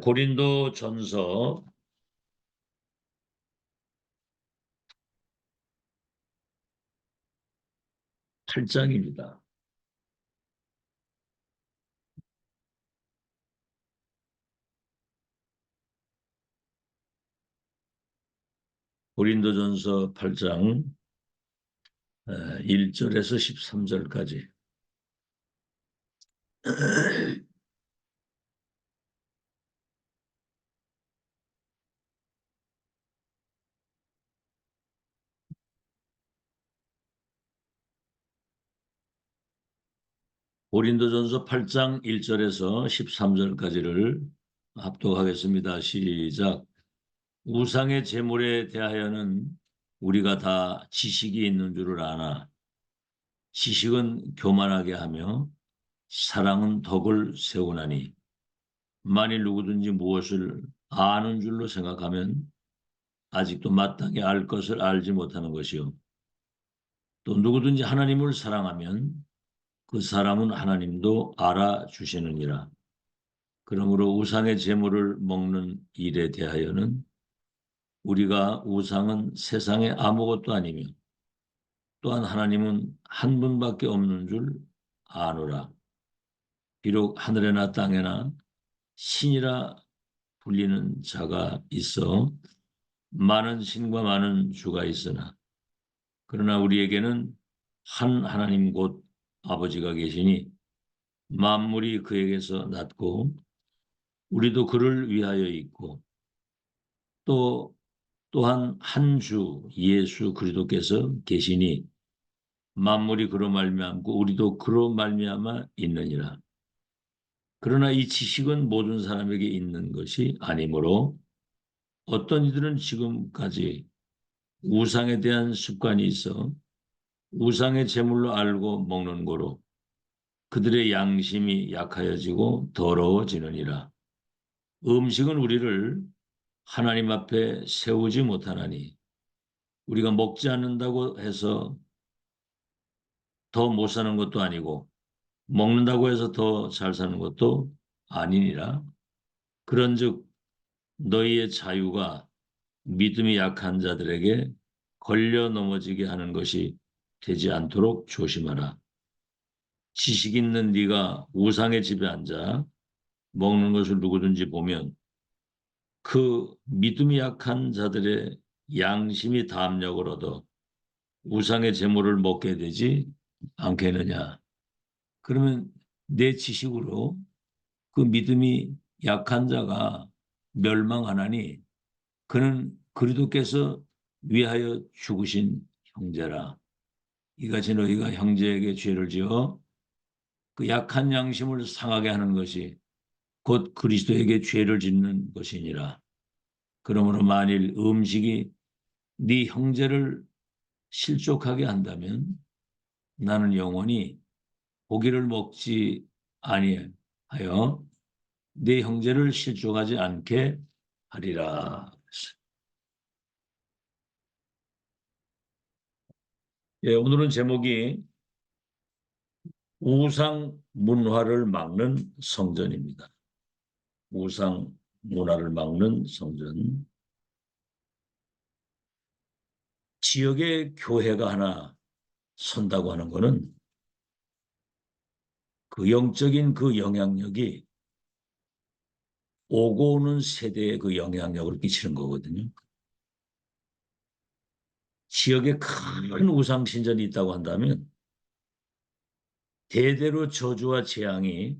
고린도 전서 8장입니다. 고린도 전서 8장 1절에서 13절까지. 고린도전서 8장 1절에서 13절까지를 합독하겠습니다. 시작. 우상의 제물에 대하여는 우리가 다 지식이 있는 줄을 아나 지식은 교만하게 하며 사랑은 덕을 세우나니 만일 누구든지 무엇을 아는 줄로 생각하면 아직도 마땅히 알 것을 알지 못하는 것이요. 또 누구든지 하나님을 사랑하면 그 사람은 하나님도 알아주시느니라. 그러므로 우상의 제물을 먹는 일에 대하여는 우리가 우상은 세상에 아무것도 아니며 또한 하나님은 한 분밖에 없는 줄 아노라. 비록 하늘에나 땅에나 신이라 불리는 자가 있어 많은 신과 많은 주가 있으나 그러나 우리에게는 한 하나님 곧 아버지가 계시니 만물이 그에게서 났고 우리도 그를 위하여 있고 또한 한 주 예수 그리스도께서 계시니 만물이 그로 말미암고 우리도 그로 말미암아 있느니라. 그러나 이 지식은 모든 사람에게 있는 것이 아니므로 어떤 이들은 지금까지 우상에 대한 습관이 있어 우상의 제물로 알고 먹는 거로 그들의 양심이 약하여지고 더러워지느니라. 음식은 우리를 하나님 앞에 세우지 못하나니 우리가 먹지 않는다고 해서 더 못 사는 것도 아니고 먹는다고 해서 더 잘 사는 것도 아니니라. 그런즉 너희의 자유가 믿음이 약한 자들에게 걸려 넘어지게 하는 것이 되지 않도록 조심하라. 지식 있는 네가 우상의 집에 앉아 먹는 것을 누구든지 보면 그 믿음이 약한 자들의 양심이 담력을 얻어 우상의 제물을 먹게 되지 않겠느냐. 그러면 내 지식으로 그 믿음이 약한 자가 멸망하나니 그는 그리스도께서 위하여 죽으신 형제라. 이같이 너희가 형제에게 죄를 지어 그 약한 양심을 상하게 하는 것이 곧 그리스도에게 죄를 짓는 것이니라. 그러므로 만일 음식이 네 형제를 실족하게 한다면 나는 영원히 고기를 먹지 아니하여 네 형제를 실족하지 않게 하리라. 예, 오늘은 제목이 우상 문화를 막는 성전입니다. 우상 문화를 막는 성전. 지역의 교회가 하나 선다고 하는 것은 그 영적인 그 영향력이 오고 오는 세대에 그 영향력을 끼치는 거거든요. 지역에 큰 우상 신전이 있다고 한다면 대대로 저주와 재앙이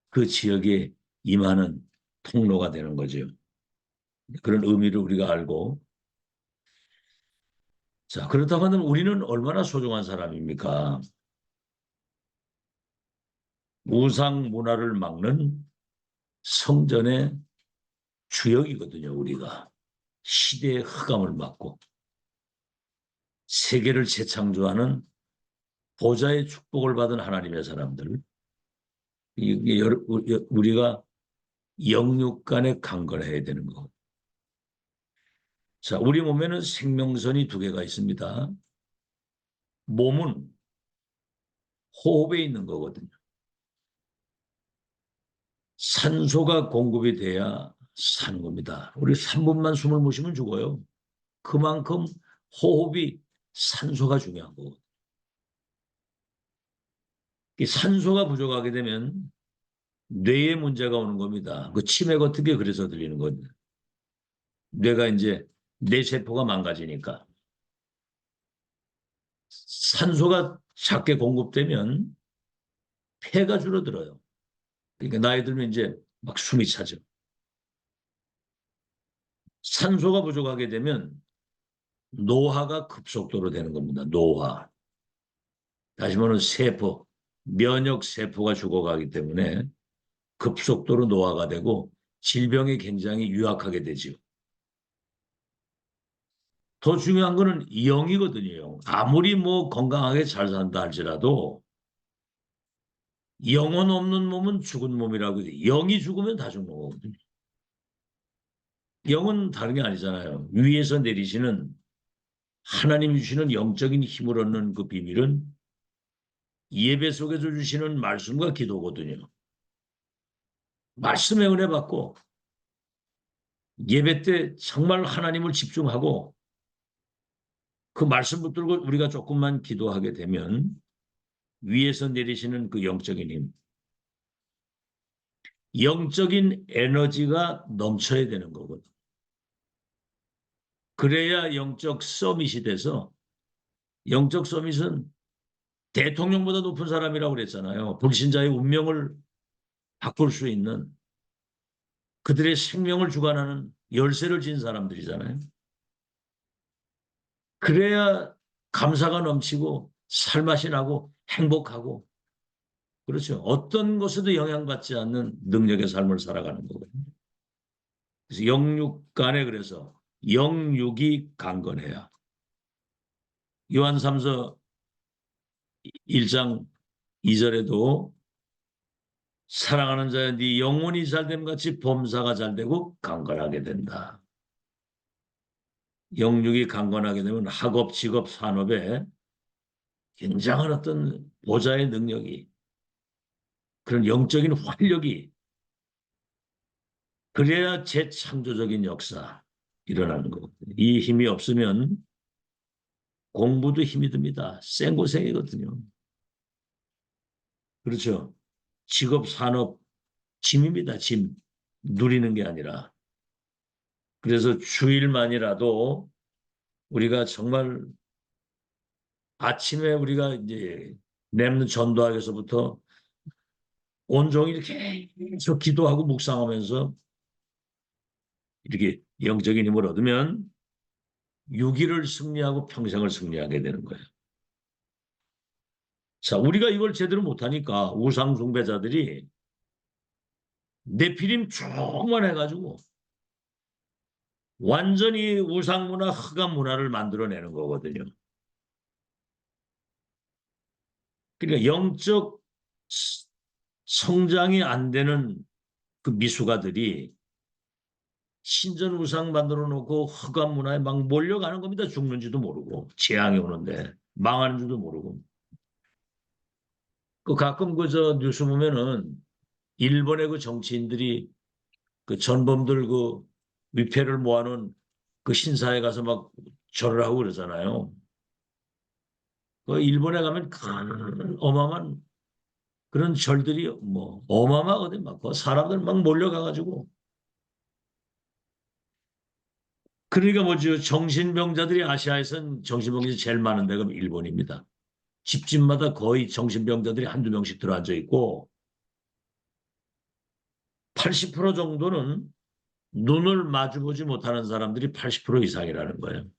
그 지역에 임하는 통로가 되는 거죠. 그런 의미를 우리가 알고, 자, 그렇다고 하면 우리는 얼마나 소중한 사람입니까? 우상 문화를 막는 성전의 주역이거든요, 우리가. 시대의 흑암을 막고 세계를 재창조하는 보좌의 축복을 받은 하나님의 사람들. 이게 우리가 영육 간에 강건해야 되는 거. 자, 우리 몸에는 생명선이 두 개가 있습니다. 몸은 호흡에 있는 거거든요. 산소가 공급이 돼야 사는 겁니다. 우리 3분만 숨을 못 쉬면 죽어요. 그만큼 호흡이 산소가 중요한 거거든요. 이 산소가 부족하게 되면 뇌에 문제가 오는 겁니다. 그 치매 같은 게 그래서 들리는 거죠. 뇌가 이제 뇌세포가 망가지니까. 산소가 작게 공급되면 폐가 줄어들어요. 그러니까 나이 들면 이제 막 숨이 차죠. 산소가 부족하게 되면 노화가 급속도로 되는 겁니다. 노화. 다시 말하면 세포, 면역 세포가 죽어가기 때문에 급속도로 노화가 되고 질병이 굉장히 유약하게 되지요. 더 중요한 거는 영이거든요. 아무리 뭐 건강하게 잘 산다 할지라도 영혼 없는 몸은 죽은 몸이라고 해요. 영이 죽으면 다 죽는 거거든요. 영은 다른 게 아니잖아요. 위에서 내리시는 하나님이 주시는 영적인 힘을 얻는 그 비밀은 예배 속에서 주시는 말씀과 기도거든요. 말씀에 은혜 받고 예배 때 정말 하나님을 집중하고 그 말씀 붙들고 우리가 조금만 기도하게 되면 위에서 내리시는 그 영적인 힘, 영적인 에너지가 넘쳐야 되는 거거든. 그래야 영적 서밋이 돼서 영적 서밋은 대통령보다 높은 사람이라고 그랬잖아요. 불신자의 운명을 바꿀 수 있는 그들의 생명을 주관하는 열쇠를 진 사람들이잖아요. 그래야 감사가 넘치고 살맛이 나고 행복하고 그렇죠. 어떤 것에도 영향받지 않는 능력의 삶을 살아가는 거거든요. 그래서 영육간에 그래서 영육이 강건해야. 요한 3서 1장 2절에도 사랑하는 자여 네 영혼이 잘됨 같이 범사가 잘되고 강건하게 된다. 영육이 강건하게 되면 학업, 직업, 산업에 굉장한 어떤 보좌의 능력이 그런 영적인 활력이 그래야 재창조적인 역사 일어나는 거거든요. 이 힘이 없으면 공부도 힘이 듭니다. 생고생이거든요. 그렇죠. 직업, 산업, 짐입니다. 짐. 누리는 게 아니라. 그래서 주일만이라도 우리가 정말 아침에 우리가 이제 렘넌트 전도학에서부터 온종일 계속 기도하고 묵상하면서 이렇게 영적인 힘을 얻으면 유기를 승리하고 평생을 승리하게 되는 거예요. 자, 우리가 이걸 제대로 못하니까 우상 숭배자들이 네피림 쭉만 해가지고 완전히 우상 문화, 흑암 문화를 만들어내는 거거든요. 그러니까 영적 성장이 안 되는 그 미숙아들이 신전 우상 만들어 놓고 흑암 문화에 막 몰려가는 겁니다. 죽는지도 모르고 재앙이 오는데 망하는 줄도 모르고. 그 가끔 그 저 뉴스 보면은 일본의 그 정치인들이 그 전범들 그 위패를 모아놓은 그 신사에 가서 막 절을 하고 그러잖아요. 그 일본에 가면 큰 어마어마한 그런 절들이 뭐 어마어마하거든. 막 그 사람들 막 몰려가가지고. 그러니까 뭐죠? 정신병자들이 아시아에선 정신병자들이 제일 많은 데가 일본입니다. 집집마다 거의 정신병자들이 한두 명씩 들어앉아 있고 80% 정도는 눈을 마주보지 못하는 사람들이 80% 이상이라는 거예요.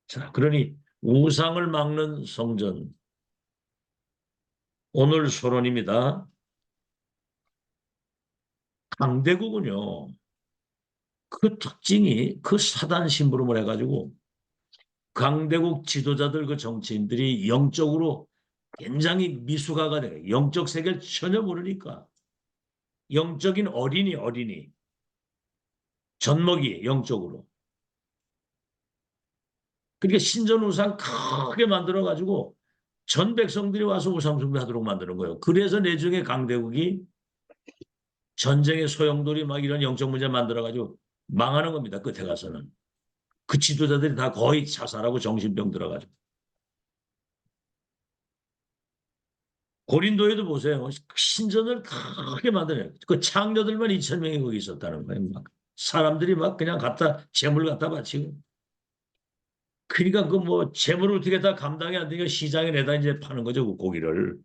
자, 그러니 우상을 막는 성전. 오늘 소론입니다. 강대국은요. 그 특징이 그 사단 심부름을 해가지고 강대국 지도자들 그 정치인들이 영적으로 굉장히 미숙아가 돼요. 영적 세계를 전혀 모르니까. 영적인 어린이. 젖먹이 영적으로. 그러니까 신전 우상 크게 만들어가지고 전 백성들이 와서 우상 숭배하도록 만드는 거예요. 그래서 내중에 강대국이 전쟁의 소용돌이 막 이런 영적 문제 만들어가지고 망하는 겁니다. 끝에 가서는. 그 지도자들이 다 거의 자살하고 정신병 들어가지고. 고린도에도 보세요. 신전을 크게 만드네요. 그 창녀들만 2천 명이 거기 있었다는 거예요. 막 사람들이 막 그냥 갖다 재물 갖다 바치고. 그러니까 그 뭐 재물을 어떻게 다 감당이 안 되니까 시장에 내다 이제 파는 거죠. 그 고기를.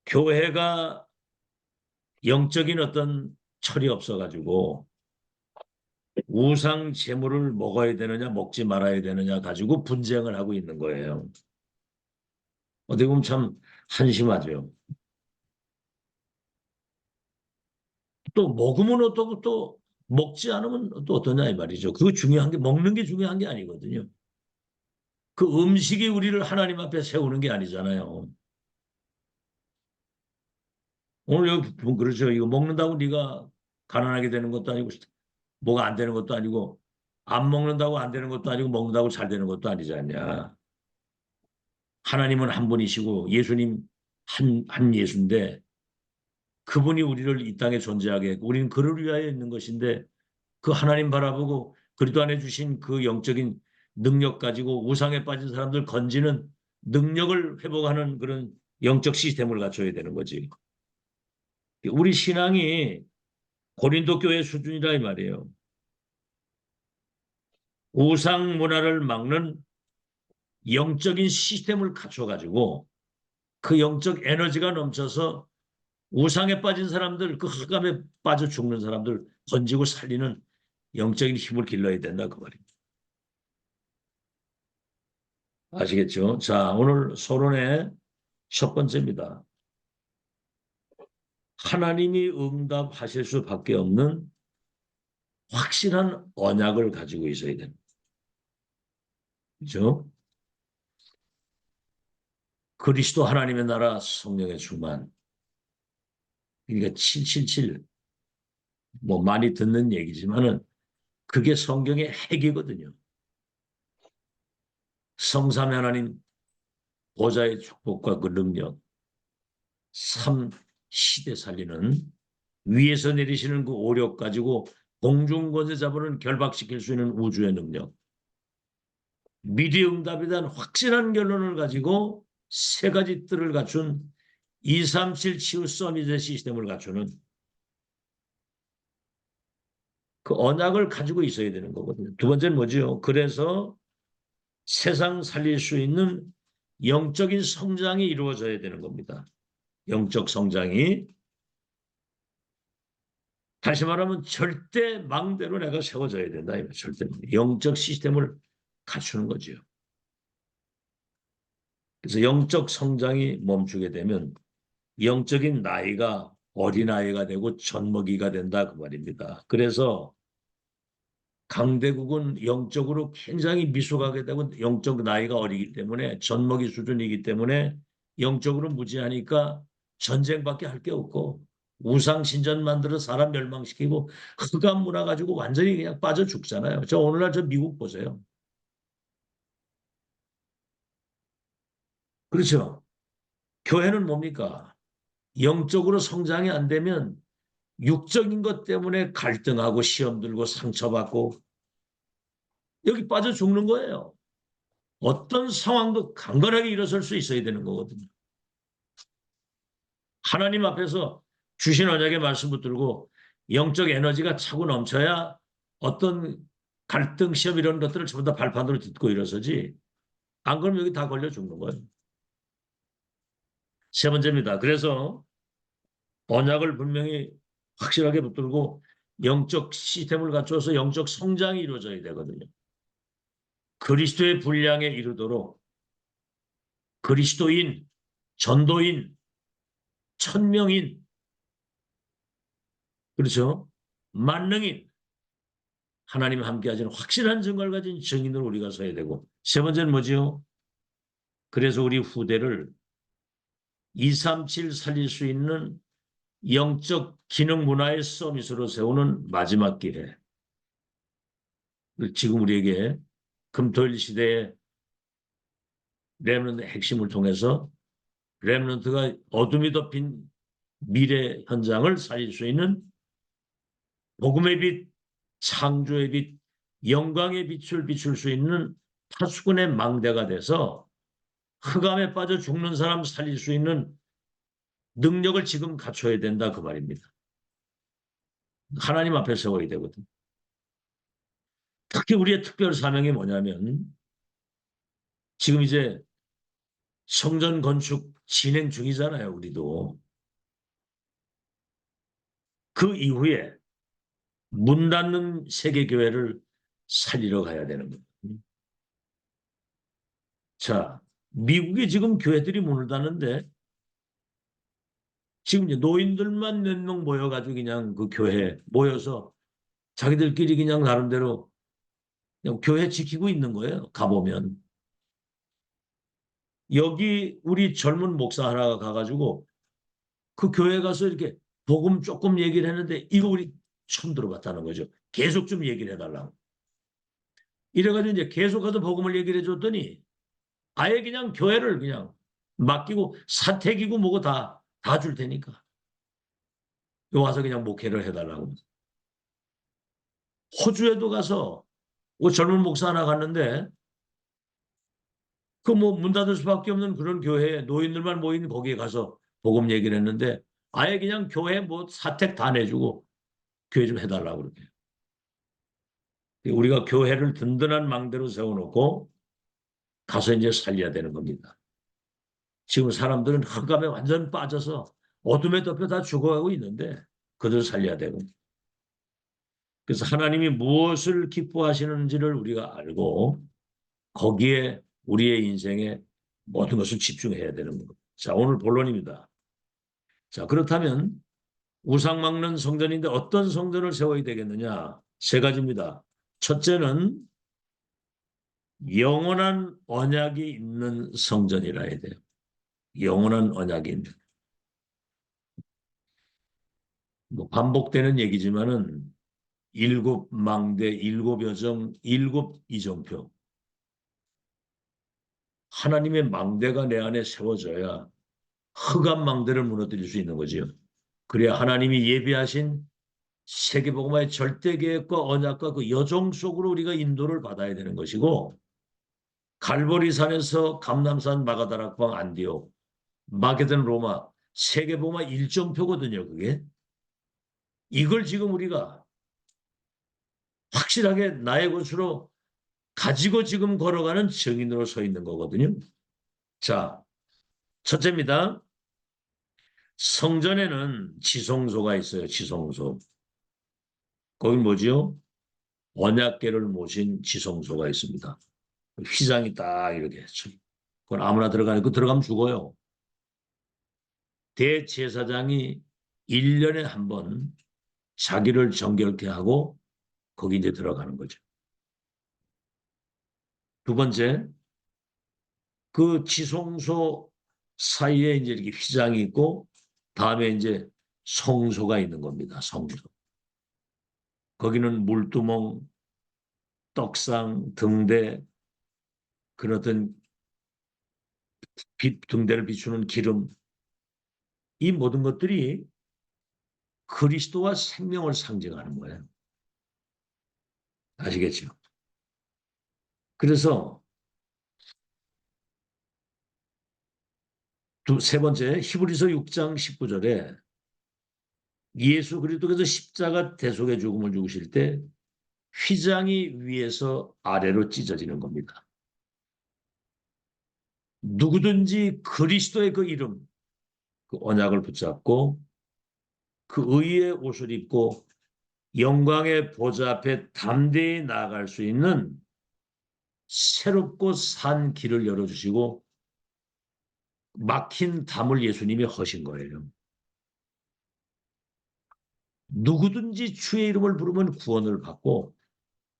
교회가 영적인 어떤 철이 없어가지고 우상 재물을 먹어야 되느냐 먹지 말아야 되느냐 가지고 분쟁을 하고 있는 거예요. 어떻게 보면 참 한심하죠. 또 먹으면 어떠고 또 먹지 않으면 또 어떠냐 이 말이죠. 그거 중요한 게 먹는 게 중요한 게 아니거든요. 그 음식이 우리를 하나님 앞에 세우는 게 아니잖아요. 오늘 여기 보면 그렇죠. 이거 먹는다고 네가 가난하게 되는 것도 아니고 뭐가 안 되는 것도 아니고 안 먹는다고 안 되는 것도 아니고 먹는다고 잘 되는 것도 아니지 않냐. 하나님은 한 분이시고 예수님 한 예수인데 그분이 우리를 이 땅에 존재하게 했고 우리는 그를 위하여 있는 것인데 그 하나님 바라보고 그리스도 안에 주신 그 영적인 능력 가지고 우상에 빠진 사람들 건지는 능력을 회복하는 그런 영적 시스템을 갖춰야 되는 거지. 우리 신앙이 고린도 교회 수준이라 이 말이에요. 우상 문화를 막는 영적인 시스템을 갖춰가지고 그 영적 에너지가 넘쳐서 우상에 빠진 사람들, 그 흑암에 빠져 죽는 사람들 건지고 살리는 영적인 힘을 길러야 된다 그 말입니다. 아시겠죠? 자, 오늘 서론의 첫 번째입니다. 하나님이 응답하실 수밖에 없는 확실한 언약을 가지고 있어야 됩니다. 그렇죠? 그리스도 하나님의 나라 성령의 충만. 그러니까 777 뭐 많이 듣는 얘기지만은 그게 성경의 핵이거든요. 성삼 하나님 보좌의 축복과 그 능력, 삼 시대 살리는 위에서 내리시는 그 오력 가지고 공중권세 자본을 결박시킬 수 있는 우주의 능력, 미래 응답에 대한 확실한 결론을 가지고 세 가지 뜰을 갖춘 237 치유 서밋의 시스템을 갖추는 그 언약을 가지고 있어야 되는 거거든요. 두 번째는 뭐죠? 그래서 세상 살릴 수 있는 영적인 성장이 이루어져야 되는 겁니다. 영적 성장이. 다시 말하면 절대 망대로 내가 세워져야 된다. 절대 영적 시스템을 갖추는 거죠. 그래서 영적 성장이 멈추게 되면 영적인 나이가 어린아이가 되고 젖먹이가 된다 그 말입니다. 그래서 강대국은 영적으로 굉장히 미숙하게 되고 영적 나이가 어리기 때문에 젖먹이 수준이기 때문에 영적으로 무지하니까 전쟁밖에 할 게 없고 우상 신전 만들어 사람 멸망시키고 흑암 문화 가지고 완전히 그냥 빠져 죽잖아요. 저 오늘날 저 미국 보세요. 그렇죠. 교회는 뭡니까? 영적으로 성장이 안 되면 육적인 것 때문에 갈등하고 시험 들고 상처받고 여기 빠져 죽는 거예요. 어떤 상황도 강건하게 일어설 수 있어야 되는 거거든요. 하나님 앞에서 주신 언약의 말씀 붙들고 영적 에너지가 차고 넘쳐야 어떤 갈등, 시험 이런 것들을 전부 다 발판으로 딛고 일어서지. 안 그러면 여기 다 걸려 죽는 거예요. 세 번째입니다. 그래서 언약을 분명히 확실하게 붙들고 영적 시스템을 갖춰서 영적 성장이 이루어져야 되거든요. 그리스도의 분량에 이르도록 그리스도인, 전도인, 천명인, 그렇죠? 만능인, 하나님 함께 하시는 확실한 증거를 가진 증인으로 우리가 서야 되고 세 번째는 뭐지요? 그래서 우리 후대를 237 살릴 수 있는 영적 기능 문화의 서밋으로 세우는 마지막 기회. 지금 우리에게 금토일 시대의 렘넌트 핵심을 통해서 렘넌트가 어둠이 덮인 미래 현장을 살릴 수 있는 복음의 빛, 창조의 빛, 영광의 빛을 비출 수 있는 파수꾼의 망대가 돼서 흑암에 빠져 죽는 사람 살릴 수 있는 능력을 지금 갖춰야 된다 그 말입니다. 하나님 앞에 세워야 되거든. 특히 우리의 특별 사명이 뭐냐면 지금 이제 성전 건축 진행 중이잖아요. 우리도. 그 이후에 문 닫는 세계교회를 살리러 가야 되는 겁니다. 자, 미국에 지금 교회들이 문을 닫는데 지금 이제 노인들만 몇 명 모여가지고 그냥 그 교회 모여서 자기들끼리 그냥 나름대로 그냥 교회 지키고 있는 거예요. 가보면. 여기 우리 젊은 목사 하나가 가가지고 그 교회 가서 이렇게 복음 조금 얘기를 했는데 이거 우리 처음 들어봤다는 거죠. 계속 좀 얘기를 해달라고. 이래가지고 이제 계속 가서 복음을 얘기를 해줬더니 아예 그냥 교회를 그냥 맡기고 사택이고 뭐고 다 줄 테니까. 와서 그냥 목회를 해달라고. 호주에도 가서 그 젊은 목사 하나 갔는데 그 뭐 문 닫을 수밖에 없는 그런 교회에 노인들만 모인 거기에 가서 복음 얘기를 했는데 아예 그냥 교회 뭐 사택 다 내주고 교회 좀 해달라고 그러게. 우리가 교회를 든든한 망대로 세워놓고 가서 이제 살려야 되는 겁니다. 지금 사람들은 흑암에 완전 빠져서 어둠에 덮여 다 죽어가고 있는데 그들 살려야 되고. 그래서 하나님이 무엇을 기뻐하시는지를 우리가 알고 거기에 우리의 인생에 모든 것을 집중해야 되는 겁니다. 자, 오늘 본론입니다. 자, 그렇다면 우상 막는 성전인데 어떤 성전을 세워야 되겠느냐? 세 가지입니다. 첫째는 영원한 언약이 있는 성전이라 해야 돼요. 영원한 언약이 있는. 뭐 반복되는 얘기지만은 일곱 망대, 일곱 여정, 일곱 이정표. 하나님의 망대가 내 안에 세워져야 흑암 망대를 무너뜨릴 수 있는 거지요. 그래야 하나님이 예비하신 세계복음화의 절대 계획과 언약과 그 여정 속으로 우리가 인도를 받아야 되는 것이고 갈보리산에서 감람산 마가다락방 안디옥 마게든 로마 세계복음화 1점표거든요. 그게 이걸 지금 우리가 확실하게 나의 것으로 가지고 지금 걸어가는 증인으로 서 있는 거거든요. 자, 첫째입니다. 성전에는 지성소가 있어요. 지성소. 거기 뭐지요? 언약궤를 모신 지성소가 있습니다. 휘장이 딱 이렇게 했죠. 그건 아무나 들어가니까 들어가면 죽어요. 대제사장이 1년에 한 번 자기를 정결케 하고 거기 이제 들어가는 거죠. 두 번째, 그 지성소 사이에 이제 이렇게 휘장이 있고 다음에 이제 성소가 있는 겁니다. 성소. 거기는 물두멍, 떡상, 등대, 그런 어떤 등대를 비추는 기름, 이 모든 것들이 그리스도와 생명을 상징하는 거예요. 아시겠죠? 그래서 세 번째 히브리서 6장 19절에 예수 그리스도께서 십자가 대속의 죽음을 죽으실 때 휘장이 위에서 아래로 찢어지는 겁니다. 누구든지 그리스도의 그 이름, 그 언약을 붙잡고 그 의의 옷을 입고 영광의 보좌 앞에 담대히 나아갈 수 있는 새롭고 산 길을 열어주시고 막힌 담을 예수님이 허신 거예요. 누구든지 주의 이름을 부르면 구원을 받고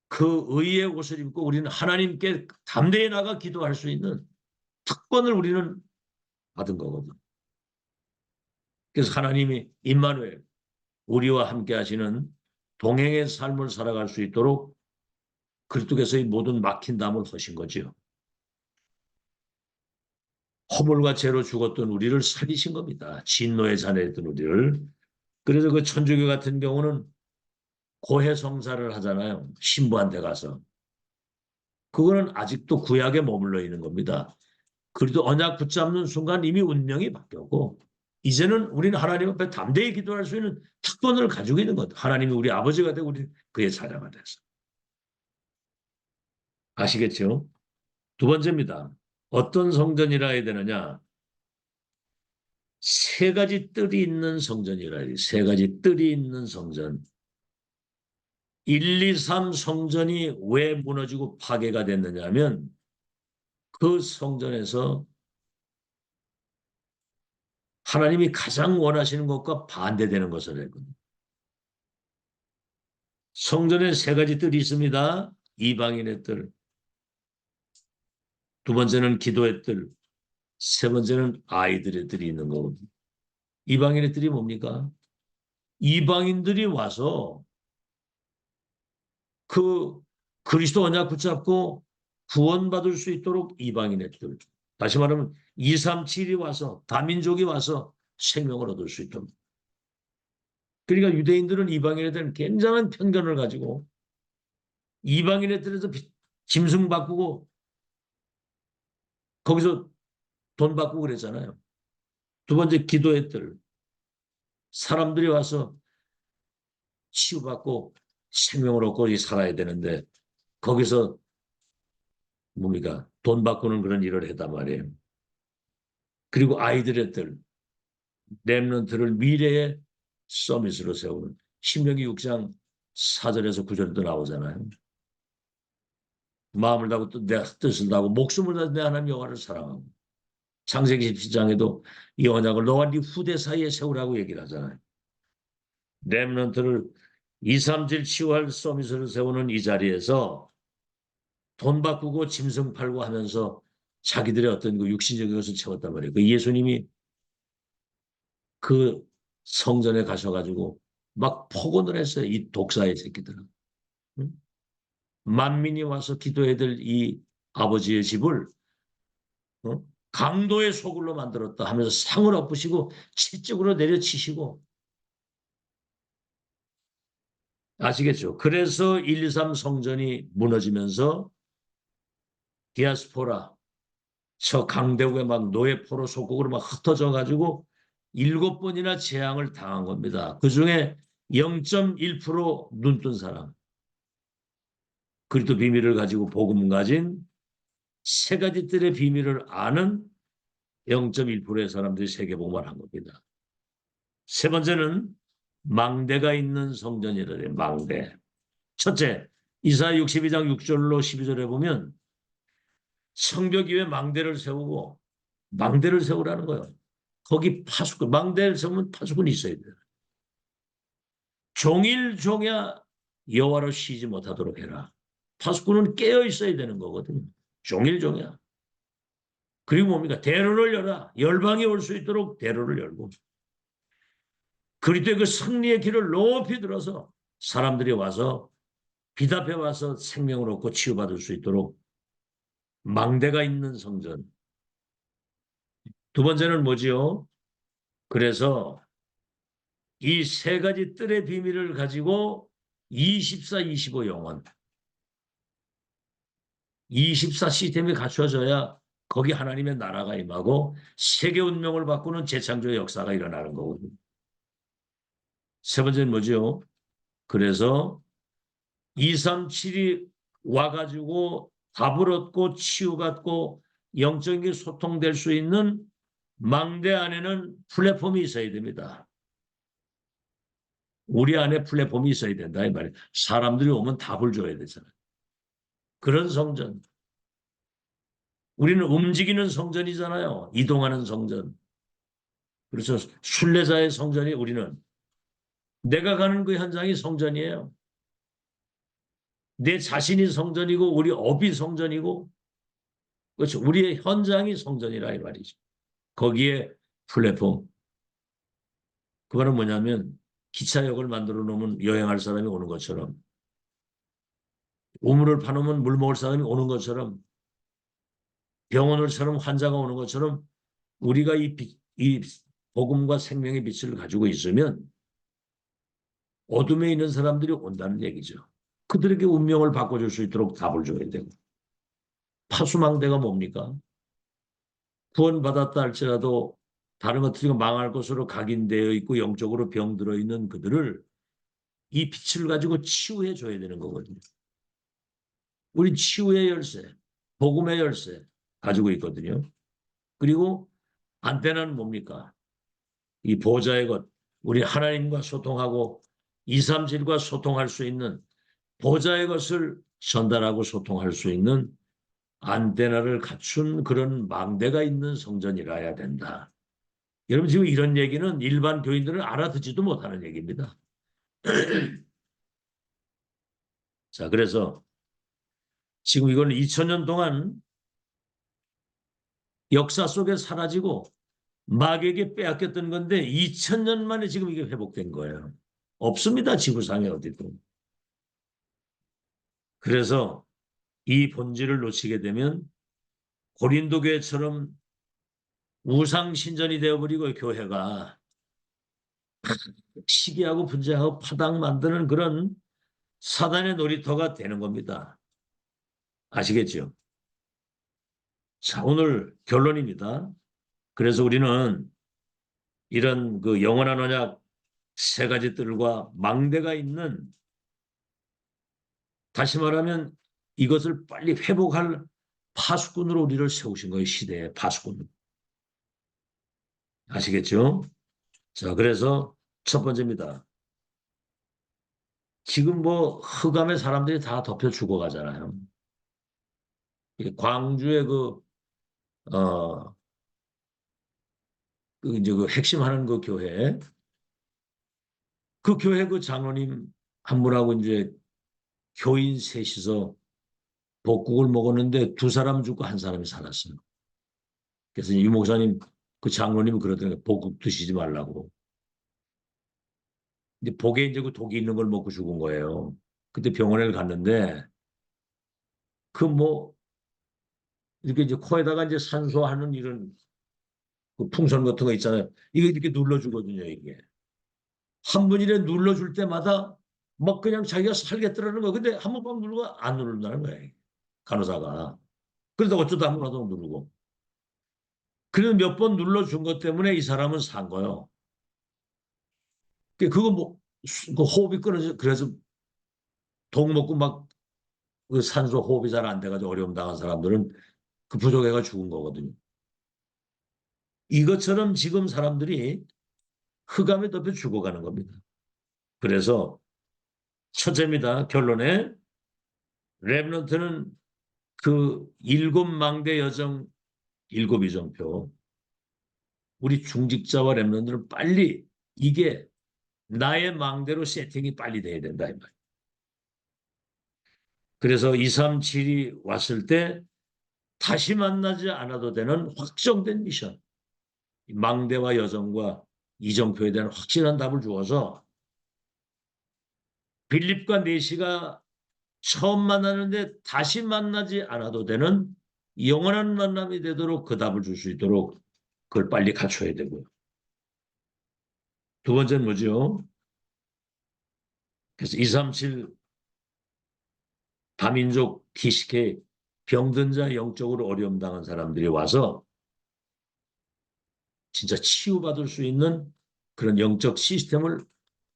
그 의의 옷을 입고 우리는 하나님께 담대히 나가 기도할 수 있는 특권을 우리는 받은 거거든. 그래서 하나님이 임마누엘 우리와 함께 하시는 동행의 삶을 살아갈 수 있도록 그리스도께서 이 모든 막힌 담을 허신 거지요. 허물과 죄로 죽었던 우리를 살리신 겁니다. 진노의 자녀였던 우리를. 그래서 그 천주교 같은 경우는 고해성사를 하잖아요. 신부한테 가서. 그거는 아직도 구약에 머물러 있는 겁니다. 그래도 언약 붙잡는 순간 이미 운명이 바뀌었고 이제는 우리는 하나님 앞에 담대히 기도할 수 있는 특권을 가지고 있는 것. 하나님이 우리 아버지가 되고 우리 그의 자녀가 돼서. 아시겠죠? 두 번째입니다. 어떤 성전이라 해야 되느냐? 세 가지 뜰이 있는 성전이라 해요. 세 가지 뜰이 있는 성전. 1, 2, 3 성전이 왜 무너지고 파괴가 됐느냐 하면 그 성전에서 하나님이 가장 원하시는 것과 반대되는 것을 했거든요. 성전에 세 가지 뜰이 있습니다. 이방인의 뜰, 두 번째는 기도의 뜰, 세 번째는 아이들의 뜰이 있는 거거든요. 이방인의 뜰이 뭡니까? 이방인들이 와서 그 그리스도 언약 붙잡고 구원받을 수 있도록 이방인의 뜰. 다시 말하면 237이 와서 다민족이 와서 생명을 얻을 수 있도록. 그러니까 유대인들은 이방인에 대한 굉장한 편견을 가지고 이방인에 대해서 짐승 바꾸고 거기서 돈 받고 그랬잖아요. 두 번째 기도의 뜰. 사람들이 와서 치유받고 생명을 얻고 살아야 되는데 거기서 뭡니까? 돈 바꾸는 그런 일을 했단 말이에요. 그리고 아이들의 뜰. 렘넌트를 미래의 서밋으로 세우는 신명기 6장 4절에서 9절도 나오잖아요. 마음을 다하고 또 내 뜻을 다하고 목숨을 다해 내 하나님 여호와를 사랑하고 창세기 17장에도 이 언약을 너와 네 후대 사이에 세우라고 얘기를 하잖아요. 렘넌트를 2, 3질 치유할 서밋을 세우는 이 자리에서 돈 바꾸고 짐승 팔고 하면서 자기들의 어떤 그 육신적인 것을 채웠단 말이에요. 그 예수님이 그 성전에 가셔가지고 막 폭언을 했어요. 이 독사의 새끼들은. 응? 만민이 와서 기도해야 될 이 아버지의 집을 강도의 소굴로 만들었다 하면서 상을 엎으시고 채찍으로 내려치시고 아시겠죠? 그래서 1, 2, 3 성전이 무너지면서 디아스포라 저 강대국의 막 노예포로 소국으로 막 흩어져 가지고 7번이나 재앙을 당한 겁니다. 그중에 0.1% 눈뜬 사람 그리스도 비밀을 가지고 복음 가진 세 가지 뜰의 비밀을 아는 0.1%의 사람들이 세계복음을 한 겁니다. 세 번째는 망대가 있는 성전이라 해요. 망대. 첫째, 이사야 62장 6절로 12절에 보면 성벽 위에 망대를 세우고 망대를 세우라는 거예요. 거기 파수꾼, 망대를 세우면 파수꾼이 있어야 돼요. 종일 종야 여호와로 쉬지 못하도록 해라. 파수꾼은 깨어 있어야 되는 거거든요. 종일 종야. 그리고 뭡니까? 대로를 열라. 열방이 올 수 있도록 대로를 열고 그리스도의 그 승리의 길을 높이 들어서 사람들이 와서 비답해 와서 생명을 얻고 치유받을 수 있도록 망대가 있는 성전. 두 번째는 뭐지요? 그래서 이 세 가지 뜰의 비밀을 가지고 24, 25 영혼. 24 시스템이 갖춰져야 거기 하나님의 나라가 임하고 세계 운명을 바꾸는 재창조의 역사가 일어나는 거거든요. 세 번째는 뭐죠? 그래서 237이 와가지고 답을 얻고 치유받고 영적인 소통될 수 있는 망대 안에는 플랫폼이 있어야 됩니다. 우리 안에 플랫폼이 있어야 된다 이 말이에요. 사람들이 오면 답을 줘야 되잖아요. 그런 성전. 우리는 움직이는 성전이잖아요. 이동하는 성전. 그래서 순례자의 성전이 우리는 내가 가는 그 현장이 성전이에요. 내 자신이 성전이고 우리 업이 성전이고 그렇죠. 우리의 현장이 성전이라 이 말이죠. 거기에 플랫폼. 그 말은 뭐냐면 기차역을 만들어 놓으면 여행할 사람이 오는 것처럼 우물을 파놓으면 물 먹을 사람이 오는 것처럼 병원을처럼 환자가 오는 것처럼 우리가 이 복음과 생명의 빛을 가지고 있으면 어둠에 있는 사람들이 온다는 얘기죠. 그들에게 운명을 바꿔줄 수 있도록 답을 줘야 되고. 파수망대가 뭡니까? 구원받았다 할지라도 다른 것들이 망할 것으로 각인되어 있고 영적으로 병들어 있는 그들을 이 빛을 가지고 치유해 줘야 되는 거거든요. 우리 치유의 열쇠, 복음의 열쇠 가지고 있거든요. 그리고 안테나는 뭡니까? 이 보좌의 것, 우리 하나님과 소통하고 237과 소통할 수 있는 보좌의 것을 전달하고 소통할 수 있는 안테나를 갖춘 그런 망대가 있는 성전이라야 된다. 여러분 지금 이런 얘기는 일반 교인들은 알아듣지도 못하는 얘기입니다. 자, 그래서 지금 이건 2000년 동안 역사 속에 사라지고 마귀에게 빼앗겼던 건데 2000년 만에 지금 이게 회복된 거예요. 없습니다. 지구상에 어디도. 그래서 이 본질을 놓치게 되면 고린도 교회처럼 우상 신전이 되어버리고 교회가 시기하고 분쟁하고 파당 만드는 그런 사단의 놀이터가 되는 겁니다. 아시겠죠? 자, 오늘 결론입니다. 그래서 우리는 이런 그 영원한 언약 세 가지 뜰과 망대가 있는, 다시 말하면 이것을 빨리 회복할 파수꾼으로 우리를 세우신 거예요. 시대의 파수꾼. 아시겠죠? 자, 그래서 첫 번째입니다. 지금 뭐 흑암의 사람들이 다 덮여 죽어가잖아요. 광주의 어, 이제 그 핵심하는 그 교회, 그 교회 그 장로님 한 분하고 이제 교인 셋이서 복국을 먹었는데 두 사람 죽고 한 사람이 살았어요. 그래서 이 목사님, 그 장로님이 그러더라고요. 복국 드시지 말라고. 근데 복에 이제 그 독이 있는 걸 먹고 죽은 거예요. 그때 병원에 갔는데 그 뭐 이렇게 이제 코에다가 이제 산소하는 이런 그 풍선 같은 거 있잖아요. 이게 이렇게 눌러주거든요, 이게. 한 번 이래 눌러줄 때마다 막 그냥 자기가 살겠더라는 거예요. 근데 한 번만 누르고 안 누른다는 거예요. 간호사가. 그래서 어쩌다 한 번 하도 누르고. 그래서 몇 번 눌러준 것 때문에 이 사람은 산 거예요. 그거 뭐, 그 호흡이 끊어져, 그래서 독 먹고 막 그 산소 호흡이 잘 안 돼가지고 어려움 당한 사람들은 그 부족해가 죽은 거거든요. 이것처럼 지금 사람들이 흑암에 덮여 죽어가는 겁니다. 그래서 첫째입니다. 결론에 렘넌트는 그 일곱 망대 여정, 일곱 이정표, 우리 중직자와 렘넌트는 빨리 이게 나의 망대로 세팅이 빨리 돼야 된다 이 말. 그래서 237이 왔을 때 다시 만나지 않아도 되는 확정된 미션, 망대와 여정과 이정표에 대한 확실한 답을 주어서 빌립과 네시가 처음 만나는데 다시 만나지 않아도 되는 영원한 만남이 되도록 그 답을 줄 수 있도록 그걸 빨리 갖춰야 되고요. 두 번째는 뭐죠? 그래서 237 다민족 TCK 병든 자, 영적으로 어려움 당한 사람들이 와서 진짜 치유받을 수 있는 그런 영적 시스템을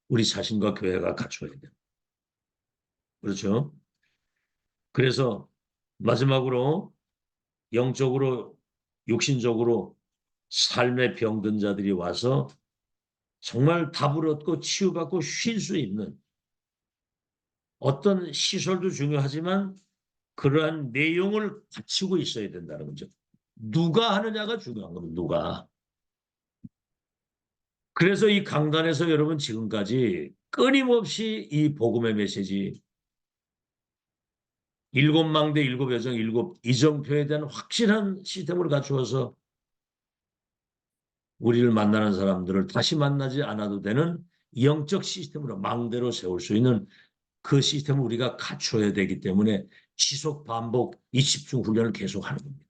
우리 자신과 교회가 갖춰야 돼요. 그렇죠? 그래서 마지막으로 영적으로, 육신적으로 삶의 병든 자들이 와서 정말 답을 얻고 치유받고 쉴 수 있는 어떤 시설도 중요하지만 그러한 내용을 갖추고 있어야 된다는 거죠. 누가 하느냐가 중요한 겁니다. 누가. 그래서 이 강단에서 여러분 지금까지 끊임없이 이 복음의 메시지, 일곱 망대, 일곱 여정, 일곱 이정표에 대한 확실한 시스템을 갖추어서 우리를 만나는 사람들을 다시 만나지 않아도 되는 영적 시스템으로 망대로 세울 수 있는 그 시스템을 우리가 갖춰야 되기 때문에 지속 반복 이 집중 훈련을 계속하는 겁니다.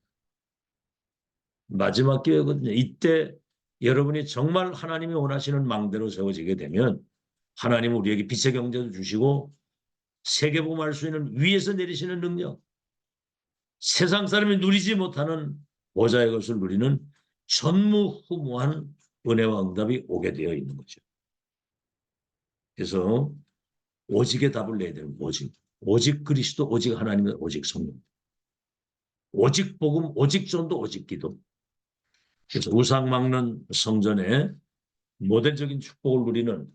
마지막 기회거든요. 이때 여러분이 정말 하나님이 원하시는 망대로 세워지게 되면 하나님은 우리에게 빛의 경제도 주시고 세계복음할 수 있는 위에서 내리시는 능력, 세상 사람이 누리지 못하는 보좌의 것을 누리는 전무후무한 은혜와 응답이 오게 되어 있는 거죠. 그래서 오직의 답을 내야 되는 오직. 오직 그리스도, 오직 하나님의 오직 성령. 오직 복음, 오직 전도, 오직 기도. 그래서 우상 막는 성전에 모델적인 축복을 누리는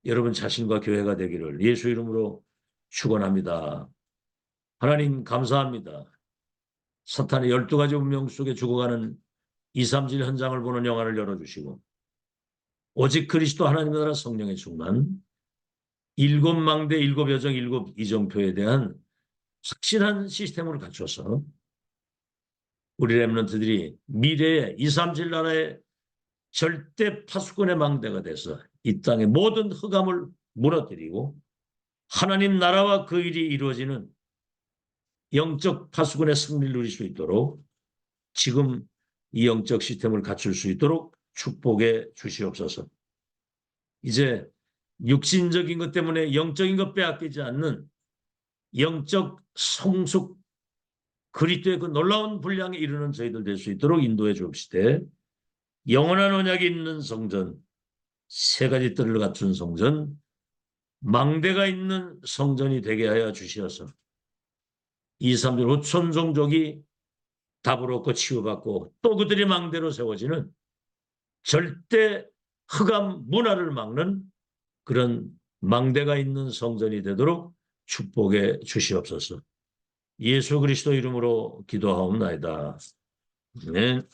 여러분 자신과 교회가 되기를 예수 이름으로 축원합니다. 하나님 감사합니다. 사탄의 12가지 운명 속에 죽어가는 2, 3질 현장을 보는 영화를 열어주시고 오직 그리스도 하나님의 나라 성령의 충만, 일곱 망대, 일곱 여정, 일곱 이정표에 대한 확실한 시스템을 갖춰서 우리 렘넌트들이 미래의 2, 3질 나라의 절대 파수꾼의 망대가 돼서 이 땅의 모든 흑암을 무너뜨리고 하나님 나라와 그 일이 이루어지는 영적 파수꾼의 승리를 누릴 수 있도록 지금 이 영적 시스템을 갖출 수 있도록 축복해 주시옵소서. 이제 육신적인 것 때문에 영적인 것 빼앗기지 않는 영적 성숙 그리스도의 그 놀라운 분량에 이르는 저희들 될 수 있도록 인도해 주옵시되 영원한 언약이 있는 성전, 세 가지 뜰을 갖춘 성전, 망대가 있는 성전이 되게 하여 주시어서 2, 3절 후촌 종족이 답을 얻고 치유받고 또 그들이 망대로 세워지는 절대 흑암 문화를 막는 그런 망대가 있는 성전이 되도록 축복해 주시옵소서. 예수 그리스도 이름으로 기도하옵나이다. 아멘.